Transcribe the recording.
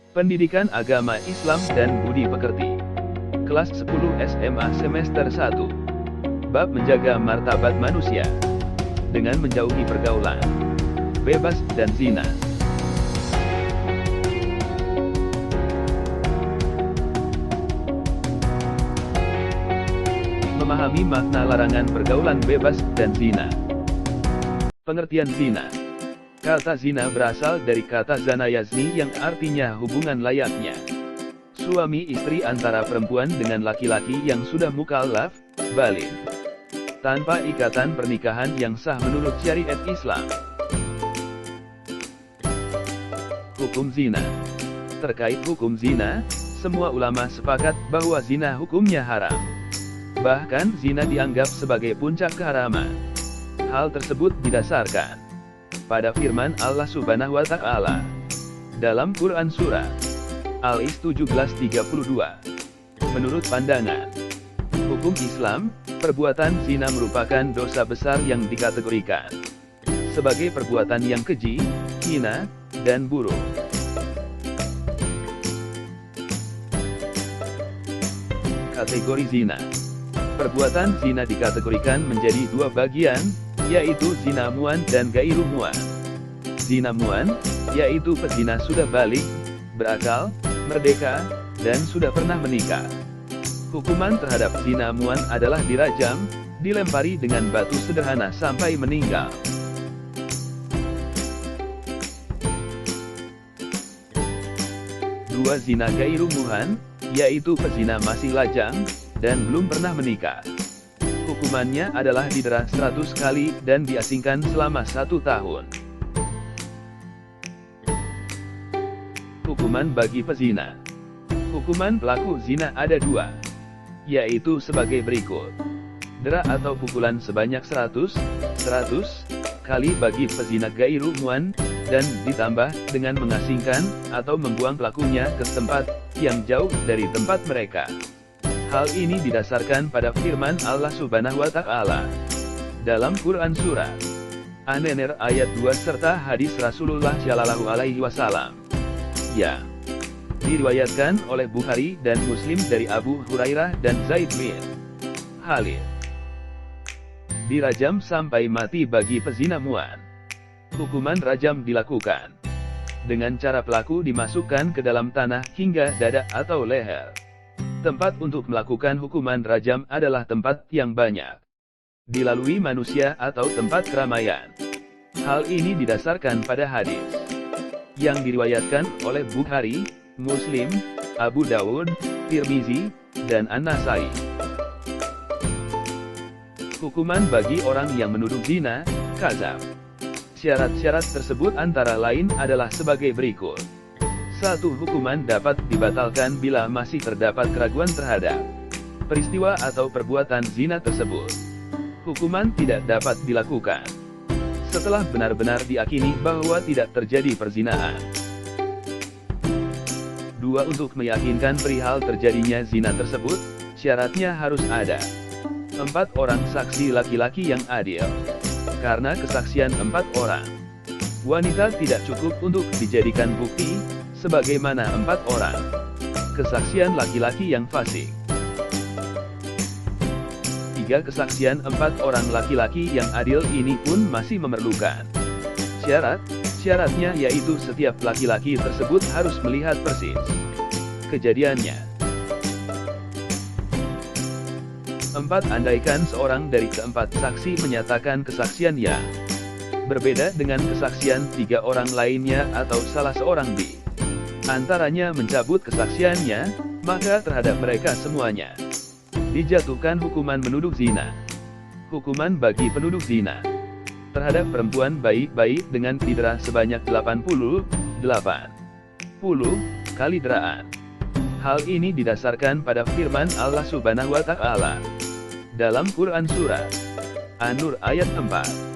Pendidikan Agama Islam dan Budi Pekerti. Kelas 10 SMA semester 1. Bab menjaga martabat manusia dengan menjauhi pergaulan bebas dan zina. Memahami makna larangan pergaulan bebas dan zina. Pengertian zina. Kata zina berasal dari kata zana yazni yang artinya hubungan layaknya suami istri antara perempuan dengan laki-laki yang sudah mukallaf, baligh, tanpa ikatan pernikahan yang sah menurut syariat Islam. Hukum zina. Terkait hukum zina, semua ulama sepakat bahwa zina hukumnya haram. Bahkan zina dianggap sebagai puncak keharaman. Hal tersebut didasarkan pada firman Allah Subhanahu wa Ta'ala dalam Quran Surah Al-Is 17:32. Menurut pandangan hukum Islam, perbuatan zina merupakan dosa besar yang dikategorikan sebagai perbuatan yang keji, hina, dan buruk. Kategori zina. Perbuatan zina dikategorikan menjadi dua bagian, yaitu zina muan dan gairu muan. Zina muan, yaitu pezina sudah baligh, berakal, merdeka, dan sudah pernah menikah. Hukuman terhadap zina muan adalah dirajam, dilempari dengan batu sederhana sampai meninggal. Dua zina gairu muan, yaitu pezina masih lajang dan belum pernah menikah. Hukumannya adalah didera 100 kali dan diasingkan selama 1 tahun. Hukuman bagi pezina. Hukuman pelaku zina ada dua, yaitu sebagai berikut. Dera atau pukulan sebanyak 100 kali bagi pezina gairu muan, dan ditambah dengan mengasingkan atau membuang pelakunya ke tempat yang jauh dari tempat mereka. Hal ini didasarkan pada firman Allah Subhanahu wa Ta'ala dalam Quran Surah An-Naml ayat 2 serta hadis Rasulullah Shallallahu Alaihi Wasallam. Ya, diriwayatkan oleh Bukhari dan Muslim dari Abu Hurairah dan Zaid bin Khalid. Dirajam sampai mati bagi pezina muan. Hukuman rajam dilakukan dengan cara pelaku dimasukkan ke dalam tanah hingga dada atau leher. Tempat untuk melakukan hukuman rajam adalah tempat yang banyak dilalui manusia atau tempat keramaian. Hal ini didasarkan pada hadis yang diriwayatkan oleh Bukhari, Muslim, Abu Dawud, Tirmizi, dan An-Nasai. Hukuman bagi orang yang menuduh zina, kadzab. Syarat-syarat tersebut antara lain adalah sebagai berikut. 1. Hukuman dapat dibatalkan bila masih terdapat keraguan terhadap peristiwa atau perbuatan zina tersebut. Hukuman tidak dapat dilakukan setelah benar-benar diyakini bahwa tidak terjadi perzinahan. 2. Untuk meyakinkan perihal terjadinya zina tersebut, syaratnya harus ada 4 orang saksi laki-laki yang adil. Karena kesaksian 4 orang wanita tidak cukup untuk dijadikan bukti, sebagaimana 4 orang kesaksian laki-laki yang fasik. 3. Kesaksian 4 orang laki-laki yang adil ini pun masih memerlukan syaratnya yaitu setiap laki-laki tersebut harus melihat persis kejadiannya. 4. Andaikan seorang dari keempat saksi menyatakan kesaksian yang berbeda dengan kesaksian 3 orang lainnya atau salah seorang di antaranya mencabut kesaksiannya, maka terhadap mereka semuanya dijatuhkan hukuman menuduh zina. Hukuman bagi penuduh zina terhadap perempuan baik-baik dengan didera sebanyak 80 kali deraan. Hal ini didasarkan pada firman Allah Subhanahu wa Ta'ala dalam Quran Surah An-Nur ayat 4.